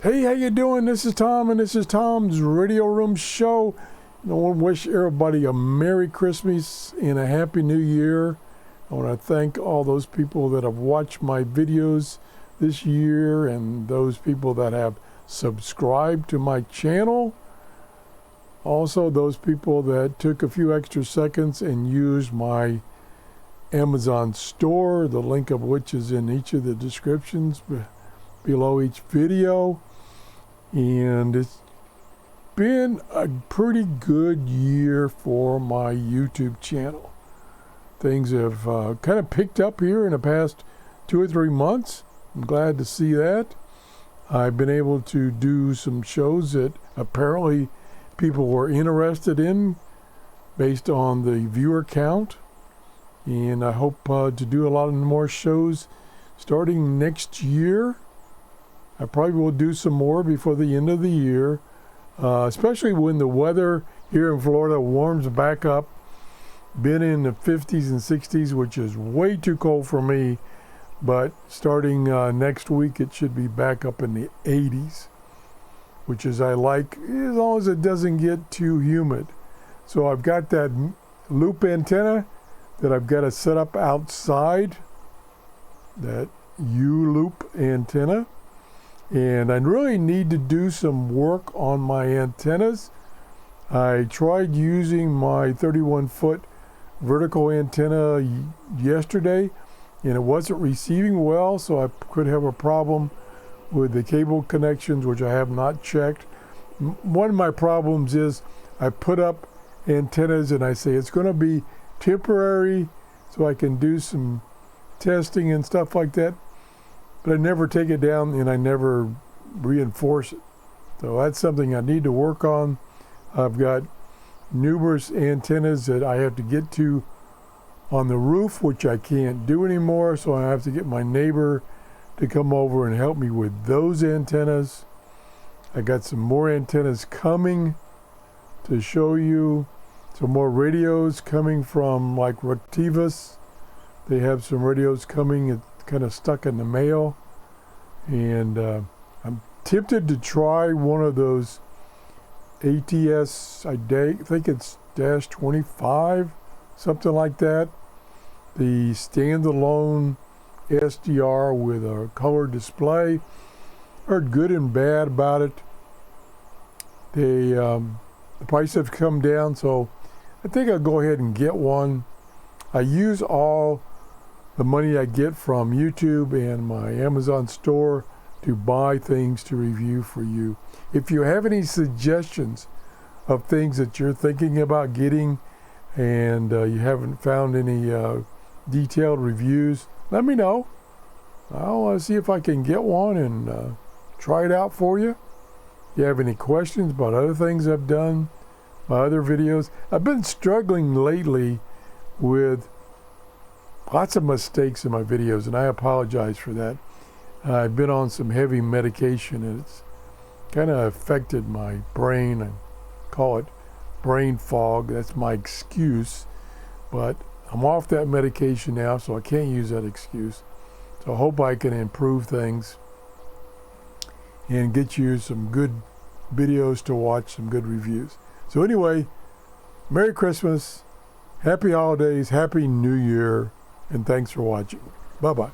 Hey, how you doing? This is Tom, and this is Tom's Radio Room Show. I want to wish everybody a Merry Christmas and a Happy New Year. I want to thank all those people that have watched my videos this year and those people that have subscribed to my channel. Also, those people that took a few extra seconds and used my Amazon store, the link of which is in each of the descriptions below each video. And it's been a pretty good year for my YouTube channel. Things have kind of picked up here in the past 2 or 3 months. I'm glad to see that. I've been able to do some shows that apparently people were interested in based on the viewer count. And I hope to do a lot more shows starting next year. I probably will do some more before the end of the year, especially when the weather here in Florida warms back up. Been in the 50s and 60s, which is way too cold for me, but starting next week it should be back up in the 80s, which is I like as long as it doesn't get too humid. So I've got that loop antenna that I've got to set up outside, that U-loop antenna. And I really need to do some work on my antennas. I tried using my 31-foot vertical antenna yesterday, and it wasn't receiving well, so I could have a problem with the cable connections, which I have not checked. One of my problems is I put up antennas and I say it's going to be temporary so I can do some testing and stuff like that. But I never take it down and I never reinforce it. So that's something I need to work on. I've got numerous antennas that I have to get to on the roof, which I can't do anymore. So I have to get my neighbor to come over and help me with those antennas. I got some more antennas coming to show you. Some more radios coming from like Rectivus. They have some radios coming. Kind of stuck in the mail, and I'm tempted to try one of those ATS, I think it's -25, something like that, the standalone SDR with a color display. Heard good and bad about it. The price have come down, so I think I'll go ahead and get one. I use all the money I get from YouTube and my Amazon store to buy things to review for you. If you have any suggestions of things that you're thinking about getting and you haven't found any detailed reviews, let me know. I'll see if I can get one and try it out for you. If you have any questions about other things I've done, my other videos. I've been struggling lately with lots of mistakes in my videos, and I apologize for that. I've been on some heavy medication, and it's kind of affected my brain. I call it brain fog. That's my excuse. But I'm off that medication now, so I can't use that excuse. So I hope I can improve things and get you some good videos to watch, some good reviews. So anyway, Merry Christmas, Happy Holidays, Happy New Year, and thanks for watching. Bye-bye.